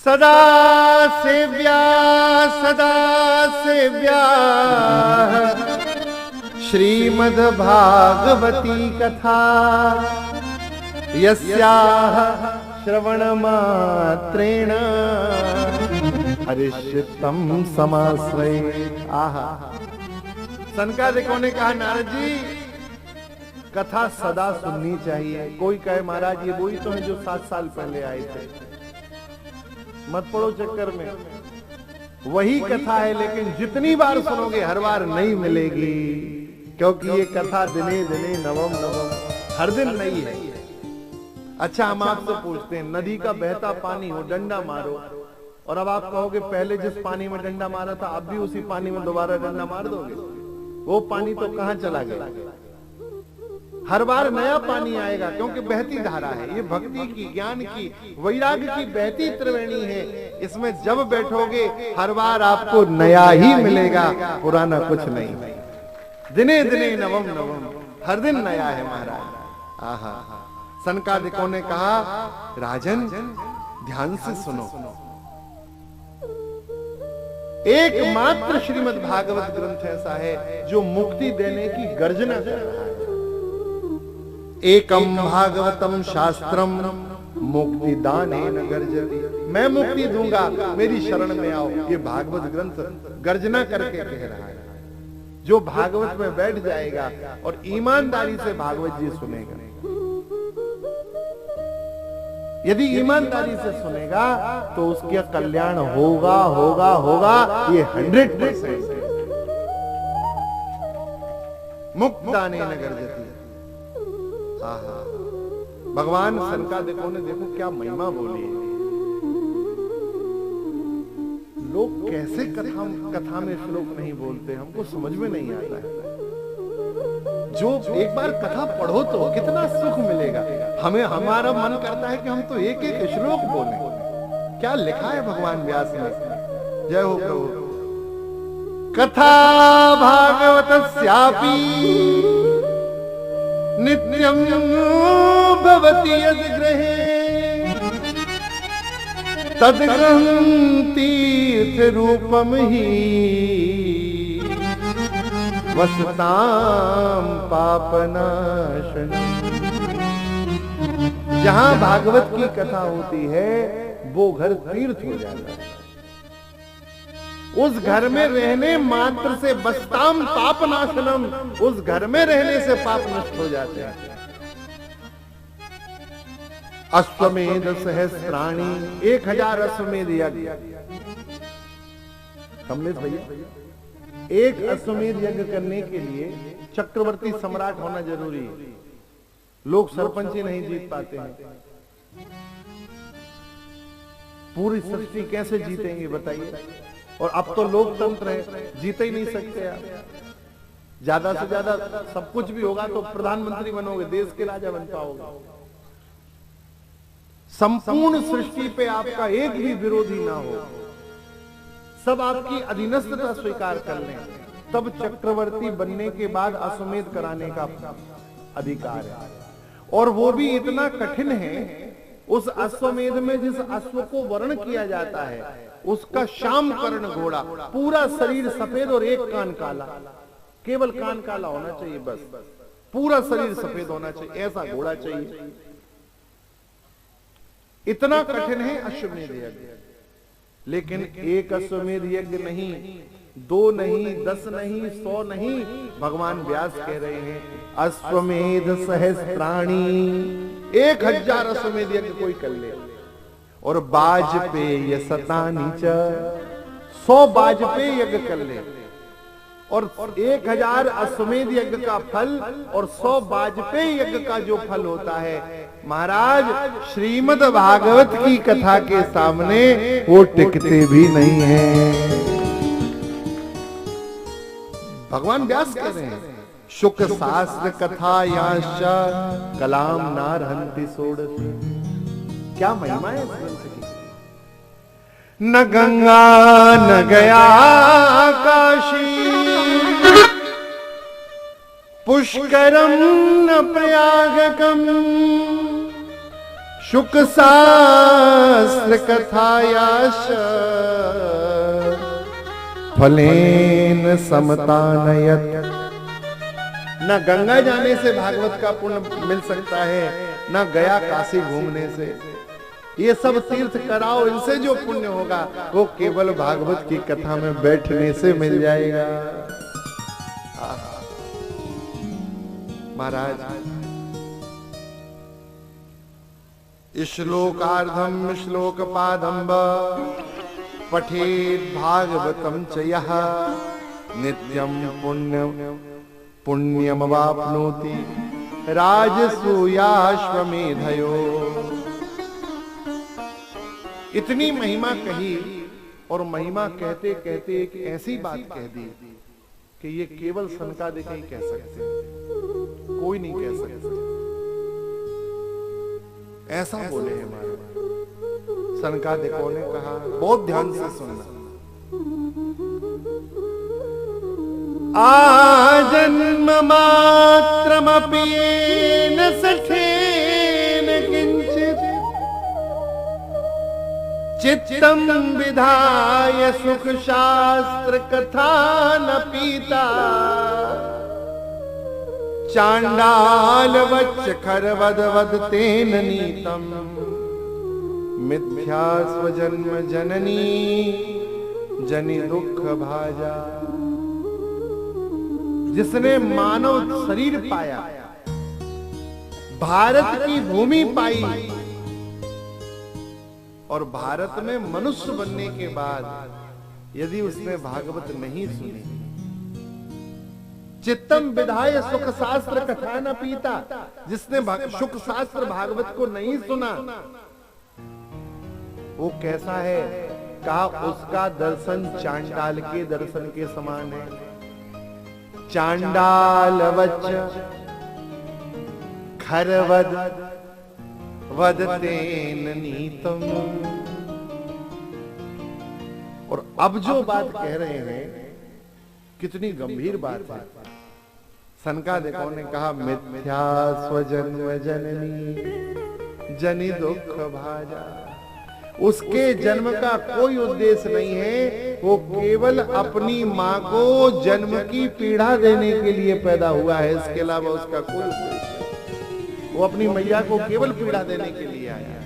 सदा सेव्या सदा सेव्या श्रीमद्भागवती कथा यस्याः श्रवणमात्रेण हरिषितं समाश्रये। आहा, सनकादिकों ने कहा नारद जी कथा सदा सुननी चाहिए। कोई कहे महाराज ये वही तो है जो 7 साल पहले आए थे, मत पड़ो चक्कर में। वही कथा है लेकिन जितनी बार सुनोगे हर बार नई मिलेगी, क्योंकि ये कथा दिने दिने नवम नवम हर दिन नई है। अच्छा, हम आपसे पूछते हैं, नदी का बहता पानी हो, डंडा मारो, और अब आप कहोगे पहले जिस पानी में डंडा मारा था अब भी उसी पानी में दोबारा डंडा मार दोगे? वो पानी तो कहां चला गया? हर बार नया पानी आएगा, क्योंकि बहती धारा है। ये भक्ति की, ज्ञान की, वैराग्य की बहती त्रिवेणी है। इसमें जब बैठोगे हर बार आपको नया ही मिलेगा, पुराना कुछ नहीं। दिने दिने नवम नवम, हर दिन नया है महाराज। आहा, सनकादिकों ने कहा राजन ध्यान से सुनो, एकमात्र श्रीमद् भागवत ग्रंथ ऐसा है जो मुक्ति देने की गर्जना कर रहा है। एकम भागवतम शास्त्रम मुक्ति दानेन गर्जति। मैं मुक्ति दूंगा, मेरी शरण में आओ। ये भागवत ग्रंथ गर्जना करके कह रहा है। जो भागवत में बैठ जाएगा और ईमानदारी से भागवत जी सुनेगा, यदि ईमानदारी से सुनेगा तो उसका कल्याण होगा होगा होगा, ये 100%। मुक्तानेन गर्जति। भगवान सनकादिकों ने देखो क्या महिमा बोली है। लोग कैसे कथा में श्लोक नहीं बोलते, हमको समझ में नहीं आता है। जो एक बार कथा पढ़ो तो कितना सुख मिलेगा। हमें हमारा मन करता है कि हम तो एक एक श्लोक बोलें। क्या लिखा है भगवान व्यास ने? जय हो प्रभु। कथा भागवतस्यापि नित्यं भवति यद्गृहे तद्गृहं तीर्थरूपं हि वसतां पापनाशनम्। जहां भागवत की कथा होती है वो घर तीर्थ हो जाता है। उस घर में रहने मात्र से बस्ताम पापनाशनम, उस घर में रहने से पाप नष्ट हो जाते हैं। अश्वमेध सहस्त्राणी, 1000 अश्वमेध यज्ञ। कमलेश भैया, एक अश्वमेध यज्ञ करने के लिए चक्रवर्ती सम्राट होना जरूरी है। लोग सरपंची नहीं जीत पाते हैं। पूरी सृष्टि कैसे जीतेंगे बताइए? और अब तो लोकतंत्र है, जीते ही नहीं सकते आप। ज्यादा से ज्यादा सब कुछ भी होगा तो प्रधानमंत्री बनोगे, देश के राजा बन पाओगे। संपूर्ण सृष्टि पे आपका एक भी विरोधी ना हो, सब आपकी अधीनस्थता स्वीकार कर लें, तब चक्रवर्ती बनने के बाद अश्वमेध कराने का अधिकार है। और वो भी इतना कठिन है, उस अश्वमेध में जिस अश्व को वर्ण किया जाता है उसका श्याम कर्ण घोड़ा, पूरा शरीर सफेद और एक कान काला, केवल कान काला होना चाहिए बस, पूरा शरीर सफेद होना चाहिए, ऐसा घोड़ा चाहिए। इतना कठिन है अश्वमेध यज्ञ। लेकिन एक अश्वमेध यज्ञ नहीं, 2 नहीं, 10 नहीं, 100 नहीं, भगवान व्यास कह रहे हैं अश्वमेध सहस्त्राणी, 1000 अश्वमेध यज्ञ कोई कर ले। और वाजपेय शतानि च, 100 वाजपेय यज्ञ कर ले। और 1000 अश्वमेध यज्ञ का फल और 100 वाजपेय यज्ञ का जो फल होता है महाराज, श्रीमद् भागवत की कथा के सामने वो टिकते भी नहीं है। भगवान व्यास कह रहे हैं शुक शास्त्र कथा यांश कलाम नारहंति सोड़सी। क्या महिमा है इस ग्रंथ की। न गंगा न गया काशी, पुष्करम न प्रयागकम, शुक शास्त्र शास्त्र कथायाश फलेन समतानयत। न गंगा जाने से भागवत का पुण्य मिल सकता है, न गया काशी घूमने से। ये सब तीर्थ कराओ, इनसे जो पुण्य होगा वो केवल भागवत की कथा में बैठने से मिल जाएगा। महाराज, श्लोकार्धम श्लोकपादम पठेत् भागवतम च यः नित्यं पुण्यमवाप्नोति राजसूयाश्वमेधयो। इतनी महिमा कही और महिमा कहते कहते एक ऐसी बात कह दी कि ये केवल सनकादिक ही कह सकते हैं, कोई नहीं कह सकता। ऐसा बोले हमारे सनकादिकों ने कहा। बहुत ध्यान से सुनना। आजन्म मात्रमपि येन सखेन किंचित् चित्तं विधाय सुख शास्त्र कथा न पीता। चांडाल वच्च खरवद वद तेन नीतम मिथ्या स्वजन्म जननी जनि दुख भाजा। जिसने मानव शरीर पाया, भारत की भूमि पाई और भारत में मनुष्य बनने के बाद यदि उसने भागवत नहीं सुनी, चित्तम विधाय सुख शास्त्र कथा न पीता, जिसने सुख शास्त्र भागवत को नहीं सुना, वो कैसा है? कहा उसका दर्शन चांडाल के दर्शन के समान है। चांडाल वच्च खरवद वदतेन नीतम। और अब जो बात कह रहे हैं कितनी गंभीर बात है। सनकादिकों ने कहा मिथ्या स्वजन्म जननी जनि दुख भाजा। उसके जन्म का कोई उद्देश्य नहीं है, वो केवल अपनी मां को जन्म की पीड़ा देने के लिए पैदा हुआ है, इसके अलावा उसका कोई उद्देश्य नहीं। वो अपनी मैया को केवल पीड़ा देने के लिए आया।